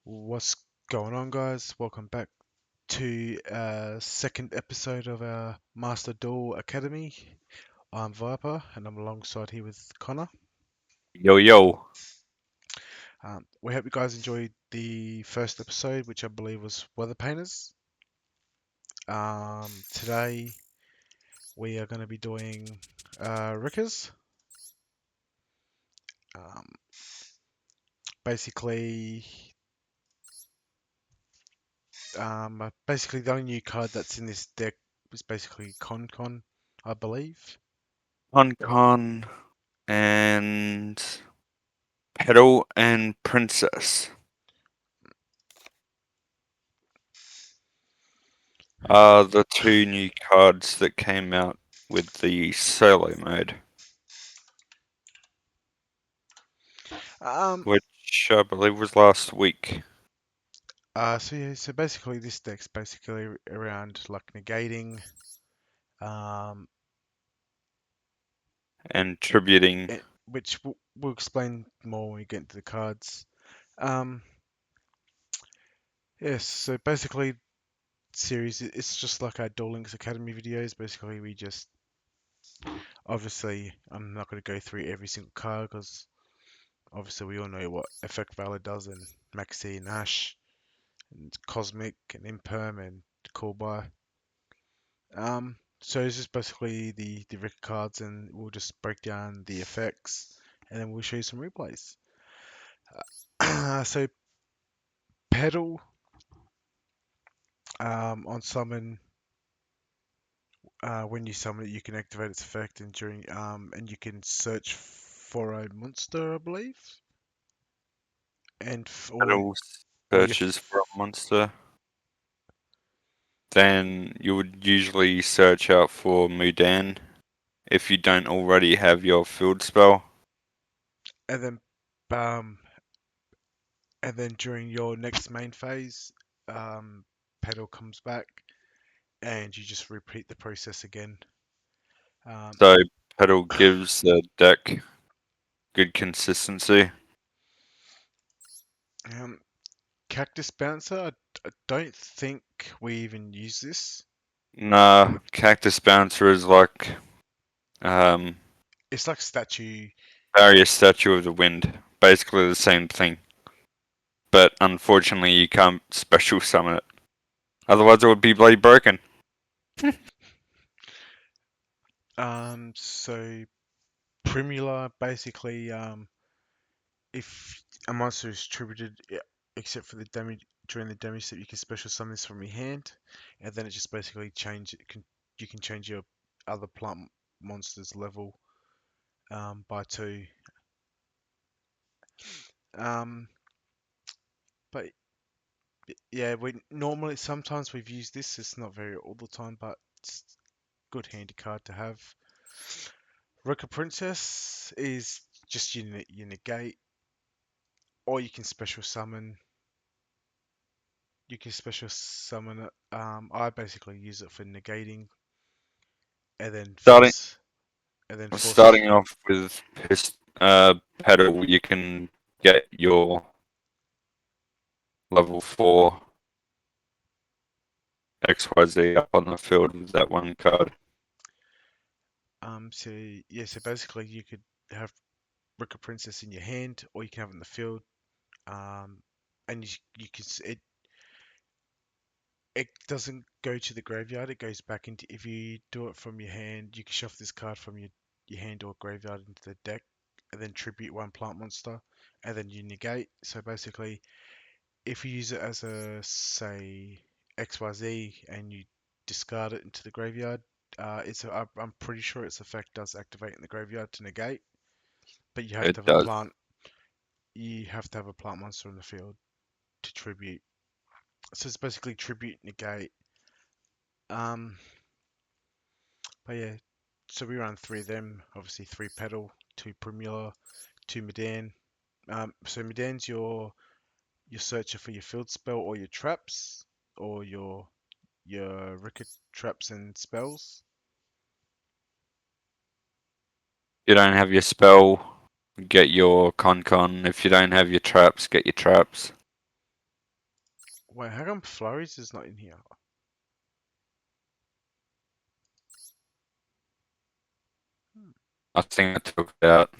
What's going on, guys? Welcome back to second episode of our Master Duel Academy. I'm Viper, and I'm alongside here with Connor. Yo, yo. We hope you guys enjoyed the first episode, which I believe was Weather Painters. Today we are going to be doing Rikkas. Um, basically, basically the only new card that's in this deck was basically Con, I believe. Con and Petal and Princess are the two new cards that came out with the solo mode, Um, which I believe was last week, so basically this deck's basically around like negating, um, and tributing. which we'll explain more when we get into the cards. Um, yes, so basically series it's just like our Duel Links Academy videos. Basically, we just obviously I'm not going to go through every single card because obviously we all know what Effect Valor does and Maxi and Ash and Cosmic and Imperm and Call By. So it's just basically the Rikka cards, and we'll just break down the effects, and then we'll show you some replays. So pedal on summon. When you summon it, you can activate its effect, and and you can search for a monster, I believe, and Petal or your searches for a monster. Then you would usually search out for Mudan if you don't already have your field spell. and then um during your next main phase, pedal comes back, and you just repeat the process again. Um, So Petal gives the deck good consistency. um, Cactus Bouncer, I don't think we even use this. Nah, Cactus Bouncer is like um, It's like statue. Various Statue of the Wind. Basically the same thing. But unfortunately you can't special summon it. Otherwise it would be bloody broken. So Primula basically, if a monster is tributed, except for the damage during the damage step, you can special summon this from your hand, and then it just basically change. You can change your other plant monster's level by two. Um, but yeah, we normally sometimes we've used this. It's not very all the time, but it's good handy card to have. Rikka Princess is just you negate, or you can special summon. You can special summon it. I basically use it for negating, and then Starting force, and then force. starting off with Petal, you can get your level 4 XYZ up on the field with that one card. So yeah, so basically you could have Rikka Princess in your hand, or you can have it in the field. And you can it doesn't go to the graveyard. It goes back into if you do it from your hand, you can shuffle this card from your hand or graveyard into the deck, and then tribute one plant monster, and then you negate. So basically, if you use it as a say XYZ and you discard it into the graveyard, I'm pretty sure its effect does activate in the graveyard to negate, but you have to It have a does. plant. You have to have a plant monster in the field to tribute. So it's basically tribute negate. Um, but yeah, so we run three of them. Obviously, three pedal, two Primula, two Medan. So Medan's your searcher for your field spell or your traps or your Ricket traps and spells. If you don't have your spell, get your Con. If you don't have your traps, get your traps. Wait, how come Flurries is not in here? Hmm. I think I took it out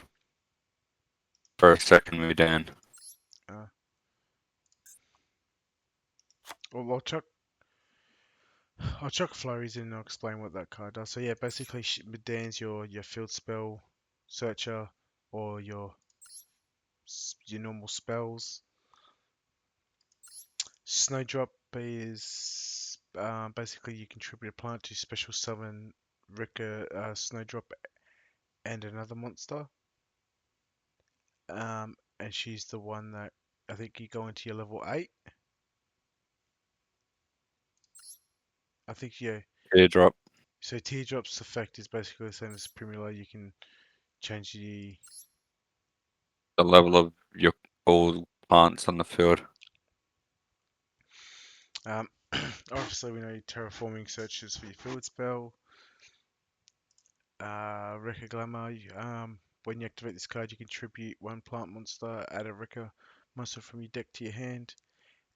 for a second move down. Uh, well, I'll chuck Flurries in and I'll explain what that card does. So yeah, basically Midan's your field spell searcher or your normal spells. Snowdrop is basically you contribute a plant to special summon Rikka, Snowdrop, and another monster. And she's the one that I think you go into your level 8. I think, yeah. Teardrop, So Teardrop's effect is basically the same as Primula. You can change the. the level of your all plants on the field. Um, obviously, we know terraforming searches for your field spell. Rikka Glamour. When you activate this card, you contribute one plant monster, add a Rikka monster from your deck to your hand.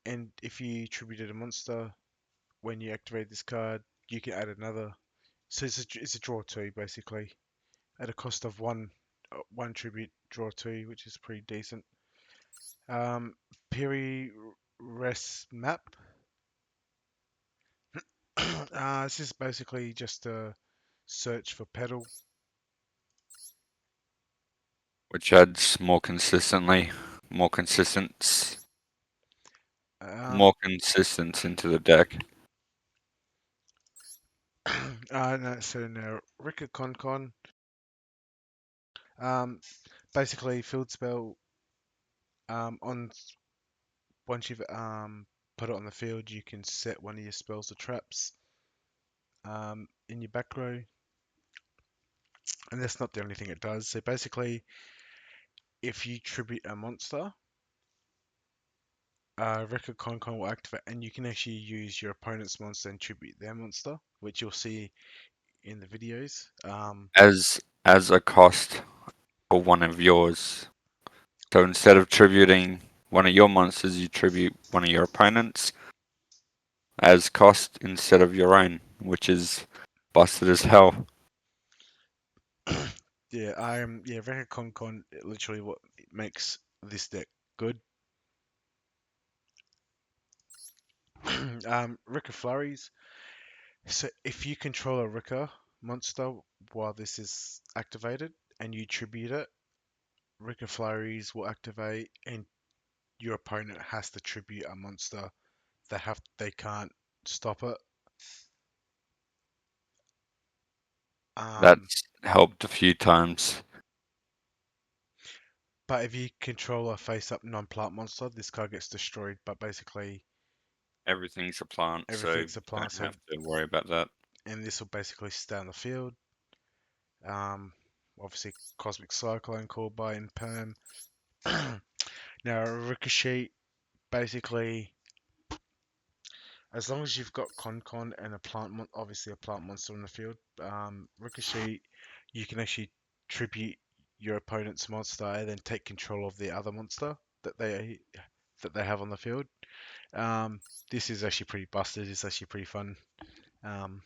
And if you tributed a monster, when you activate this card, you can add another. So it's a draw two, basically, at a cost of one tribute, draw two, which is pretty decent. Um, Piri Res map. This is basically just a search for pedal. Which adds more consistence, Um, more consistence into the deck. no, so now Rikka Con. Basically field spell. On once you've put it on the field, you can set one of your spells or traps in your back row, and that's not the only thing it does. So basically, if you tribute a monster, Record Con will activate, and you can actually use your opponent's monster and tribute their monster, which you'll see in the videos. As a cost for one of yours. So instead of tributing one of your monsters, you tribute one of your opponents as cost instead of your own, which is busted as hell. Yeah, yeah, Record literally what makes this deck good. Rikka Flurries. So if you control a Rikka monster while this is activated and you tribute it, Rikka Flurries will activate, and your opponent has to tribute a monster. They can't stop it. Um, That's helped a few times. but if you control a face-up non-plant monster, this card gets destroyed. But basically, Everything's a plant, so you everything's a plant. don't So have to worry about that. and this will basically stay on the field. Um, Obviously, Cosmic Cyclone called by in Perm. Now, Ricochet basically, as long as you've got Con and obviously a plant monster in the field, Ricochet, you can actually tribute your opponent's monster and then take control of the other monster that they have on the field. Um, this is actually pretty busted. It's actually pretty fun. Um,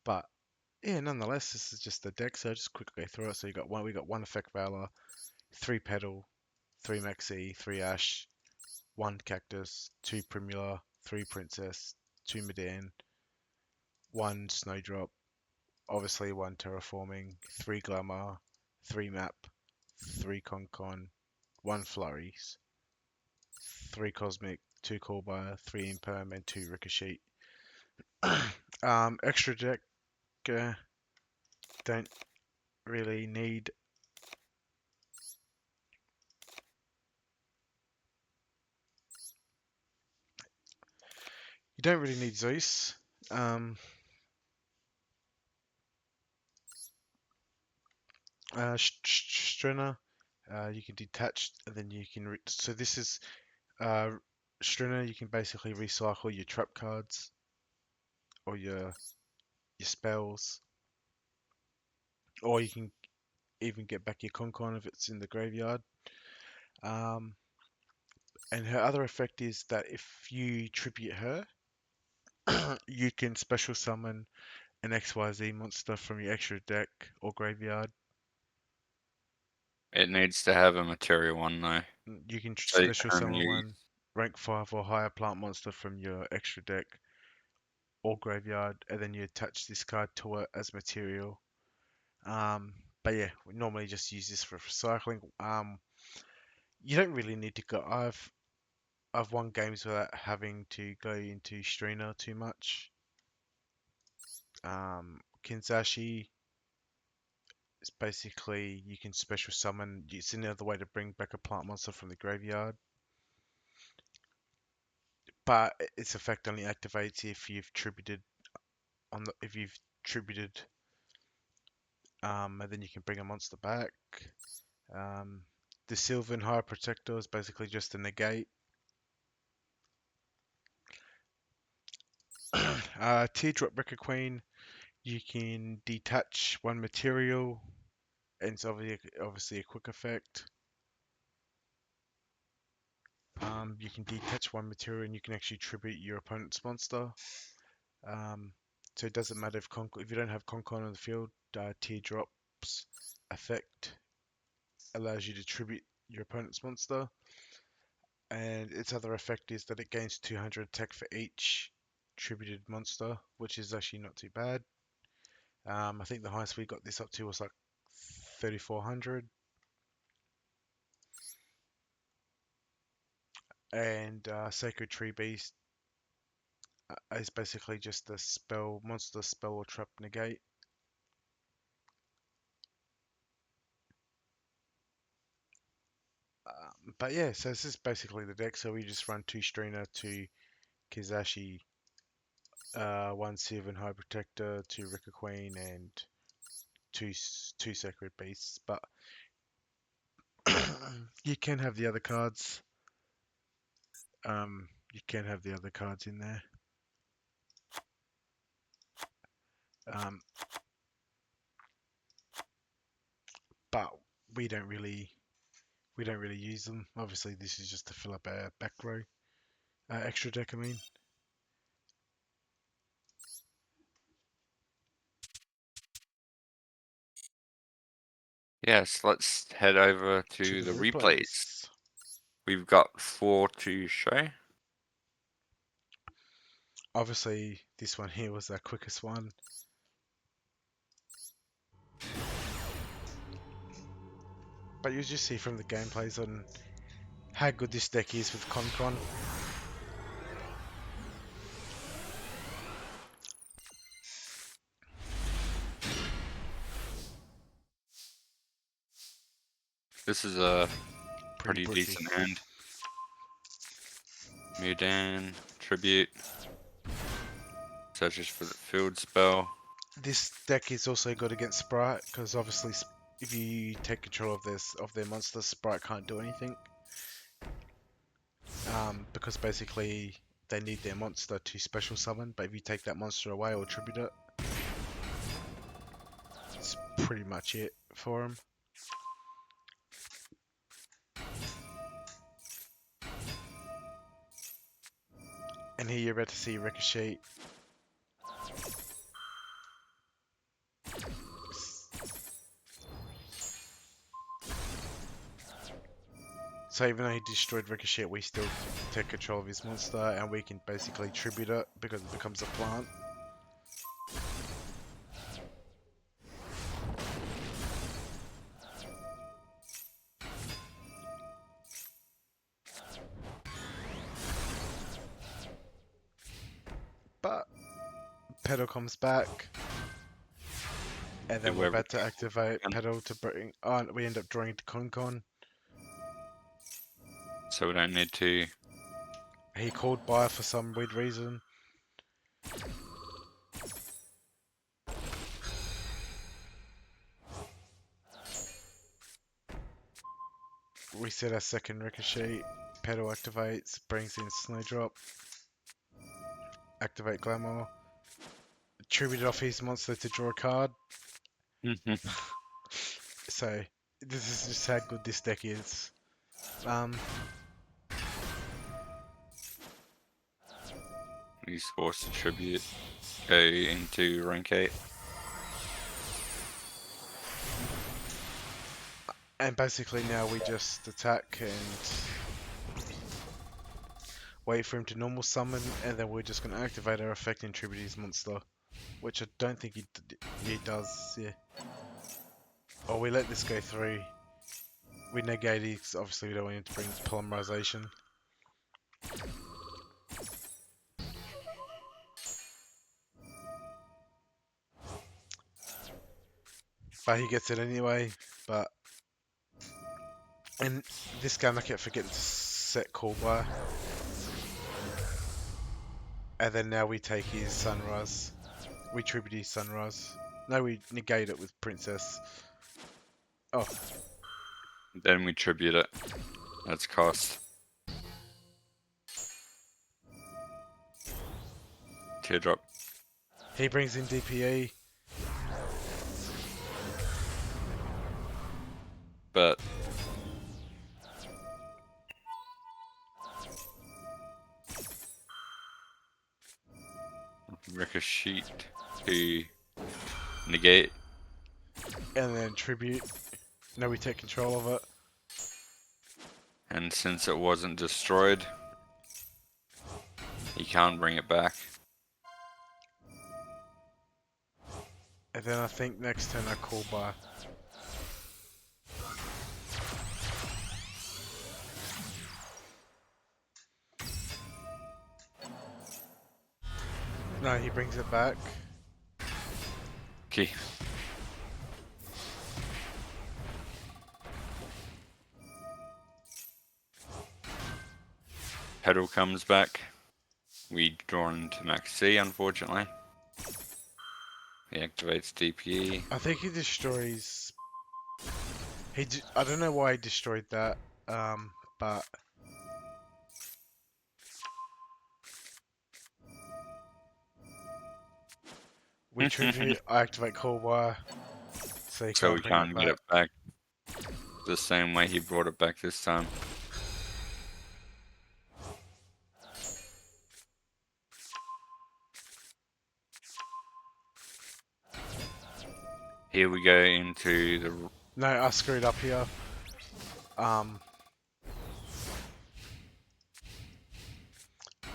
but yeah, nonetheless, this is just the deck. So I'll just quickly go through it. So we got one Effect Valor, three Petal, three Maxi, three Ash, one Cactus, two Primula, three Princess, two Medan, one Snowdrop, obviously one Terraforming, three Glamour, three Map, three Concon, one Flurries, three Cosmic, two Callbar, three Imperm, and two Ricochet. Extra deck, uh, don't really need. You don't really need Zeus. Um, Strenna, you can detach, and then you can. So this is uh, Strenna. You can basically recycle your trap cards or your spells, or you can even get back your Concon if it's in the graveyard. Um, And her other effect is that if you tribute her, you can special summon an XYZ monster from your extra deck or graveyard. It needs to have a material one though, You can so you special can only summon use. one rank 5 or higher plant monster from your extra deck or graveyard, and then you attach this card to it as material. But yeah, we normally just use this for recycling. You don't really need to go. I've won games without having to go into Strina too much. Kinzashi is basically you can special summon. It's another way to bring back a plant monster from the graveyard, but its effect only activates if you've tributed if you've tributed, and then you can bring a monster back. Um, the Sylvan High Protector is basically just a negate. Teardrop Wrecker Queen, you can detach one material, and it's obviously a quick effect. You can detach one material and you can actually tribute your opponent's monster. Um, so it doesn't matter if you don't have Concon on the field, Teardrop's effect allows you to tribute your opponent's monster. And its other effect is that it gains 200 attack for each tributed monster, which is actually not too bad. I think the highest we got this up to was like 3,400. And Sacred Tree Beast is basically just a spell, monster spell or trap negate. But yeah, so this is basically the deck. So we just run two Strina, two Kizashi, one Sylvan High Protector, two Rikka Queen, and two Sacred Beasts. But you can have the other cards. You can have the other cards in there. Um, but we don't really we don't really use them. Obviously, this is just to fill up our back row, extra deck. I mean, Yes, let's head over to to the the replays. replays. We've got 4 to show. Obviously, this one here was our quickest one. But you'll just see from the gameplays on how good this deck is with Concon. This is a Pretty pretty bushy. decent hand. Mudan, Tribute, searches for the field spell. This deck is also good against Sprite because obviously, if you take control of their monster, Sprite can't do anything. Because basically they need their monster to special summon, but if you take that monster away or tribute it, it's pretty much it for them. And here you're about to see Ricochet. So even though he destroyed Ricochet, we still take control of his monster, and we can basically tribute it because it becomes a plant. But Pedal comes back, and Yeah, then we're we're about to activate again, Pedal to bring. Oh, we end up drawing to Concon. so we don't need to. He called by for some weird reason. We set our second Ricochet. Pedal activates, brings in Snowdrop. Activate Glamour. Tributed off his monster to draw a card. So this is just how good this deck is. Um, He's forced to tribute, go into rank 8. And basically now we just attack and wait for him to normal summon, and then we're just going to activate our effect and tribute his monster. Which I don't think he does, yeah. Or we let this go through. We negate it, 'cause obviously we don't want him to bring polymerization. But he gets it anyway, but... In this game I kept forgetting to set call bar. And then now we take his sunrise. We tribute his sunrise. No, we negate it with princess. Oh, Then we tribute it. That's cost. Teardrop. he brings in DPE. But Ricochet to negate. And then tribute. Now we take control of it. And since it wasn't destroyed, he can't bring it back. And then I think next turn I call bar. No, he brings it back. Okay. Pedal comes back. We draw into max C, unfortunately. He activates DPE. I think he destroys... I don't know why he destroyed that, but... We tribute, I activate call bar, so he So we can't bring it can't get back. it back the same way he brought it back this time. Here we go into the... No, I screwed up here.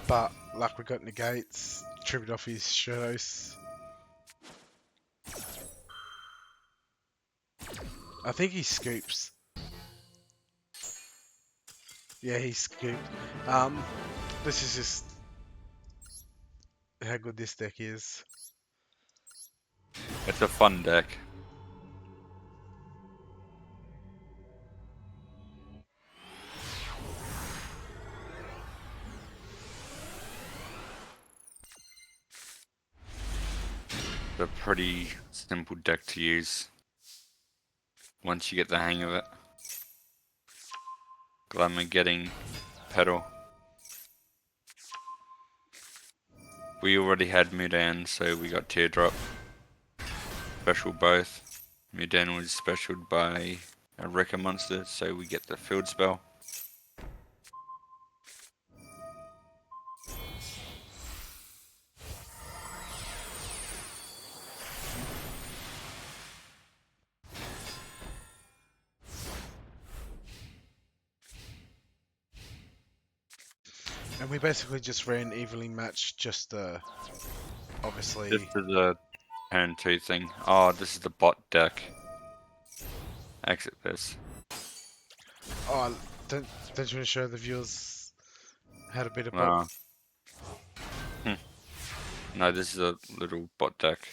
But, like, we got negates, tribute off his shadows. I think he scoops. Yeah, he scooped. This is just how good this deck is. It's a fun deck. It's a pretty simple deck to use once you get the hang of it. Glad I'm getting pedal. We already had Mudan, so we got Teardrop. Special both. Mudan was specialed by a Rikka monster, so we get the field spell. And we basically just ran evenly matched, just obviously. This is a turn 2 thing. Oh, this is the bot deck. Exit this. Oh, don't you want to show the viewers how to beat a bot? Uh, no, this is a little bot deck.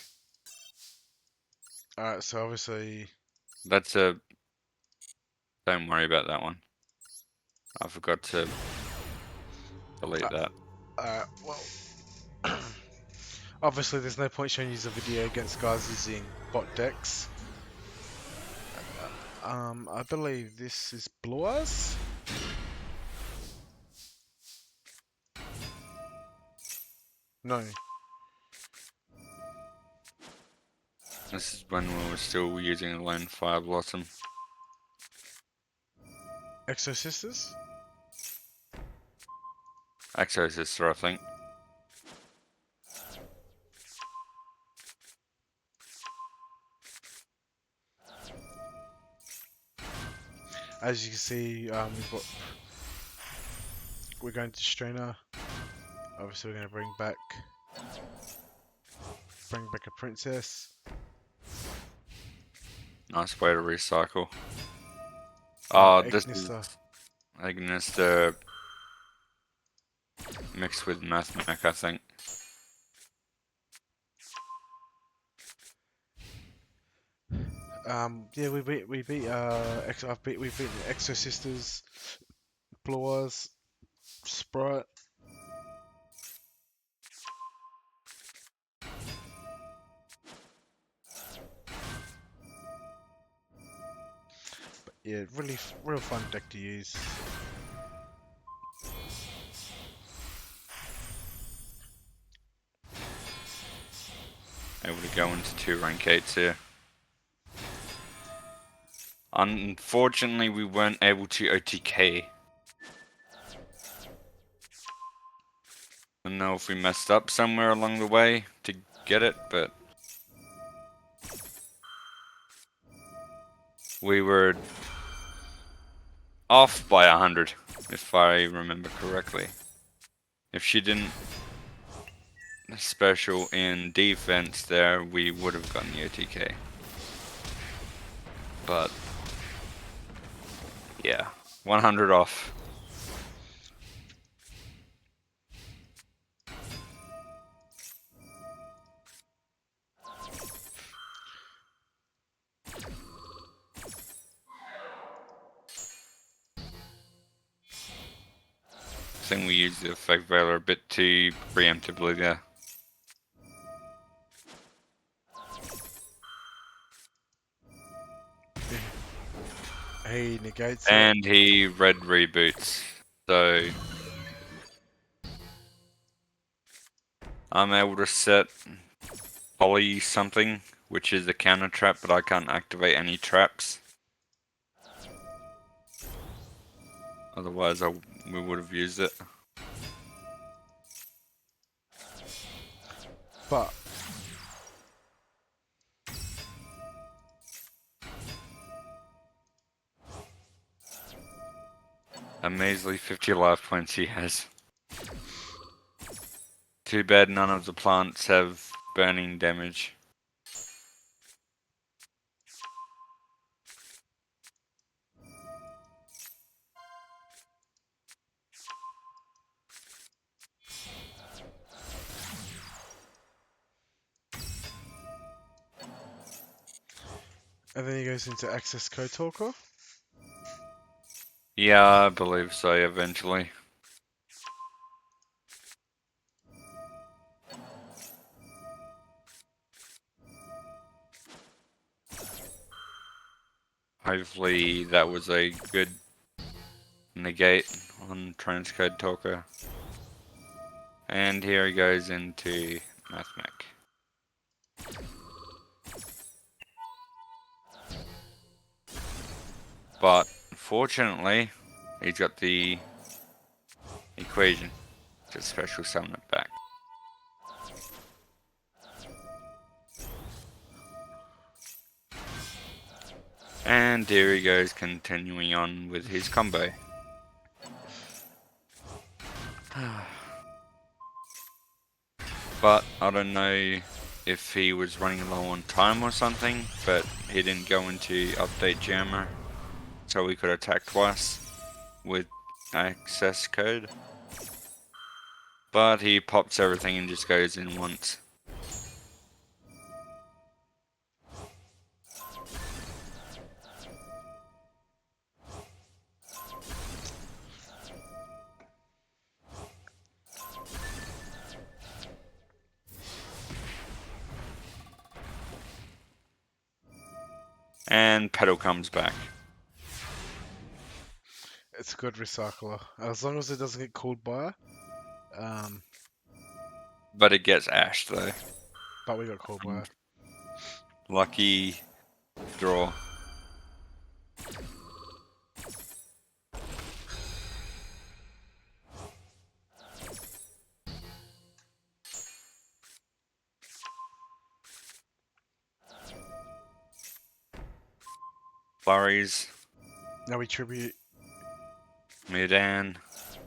Alright, so obviously. That's a... Don't worry about that one. I forgot to delete that. Well. Obviously, there's no point showing you the video against guys using bot decks. I believe this is Blue Eyes. No. This is when we were still using a lone Fire Blossom. Exo Sisters? Exo Sister, I think. As you can see, we're going to Strainer. Obviously, we're going to bring back a princess. Nice way to recycle. Oh, Oh, this is Agnista. Agnes mixed with Mathmech, I think. Yeah, we've beaten Exo Sisters, Blue Eyes, Sprite. Yeah, real fun deck to use. Able to go into 2 rank 8s here. Unfortunately, we weren't able to OTK. I don't know if we messed up somewhere along the way to get it, but we were off by 100, if I remember correctly. If she didn't special in defense there, we would have gotten the OTK. But yeah, 100 off. I think we used the effect veiler a bit too preemptively there. He negates it. And he red reboots. So I'm able to set poly something, which is a counter trap, but I can't activate any traps. Otherwise we would have used it. But A measly 50 life points he has. Too bad none of the plants have burning damage. and then he goes into Access Code Talker. Yeah, I believe so eventually. Hopefully that was a good negate on Transcode Talker. And here he goes into Mathmech. But fortunately, he's got the equation to special summon it back. And here he goes, continuing on with his combo. But I don't know if he was running low on time or something, but he didn't go into update jammer, so we could attack twice with access code. But he pops everything and just goes in once. And Petal comes back. It's a good recycler. As long as it doesn't get called by. But it gets Ash though. But we got called by. Lucky draw. Flurries. Now we tribute Mudan.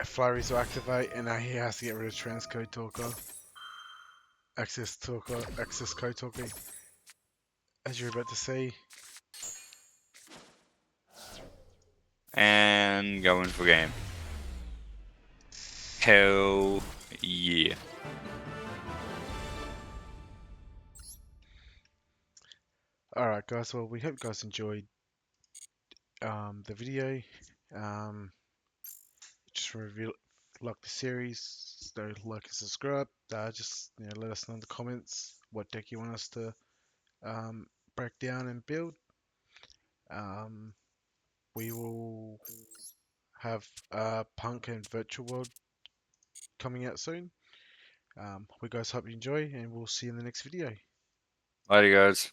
Flurries will activate, and now he has to get rid of transcode talker, access talker, access code talking. As you're about to see, And going for game. Hell yeah. all right, guys. Well, we hope you guys enjoyed the video. Um, just reveal like the series, so like and subscribe. Just let us know in the comments what deck you want us to um, break down and build. Um, we will have Punk and Virtual World coming out soon. We guys hope you enjoy, and we'll see you in the next video. Later, guys.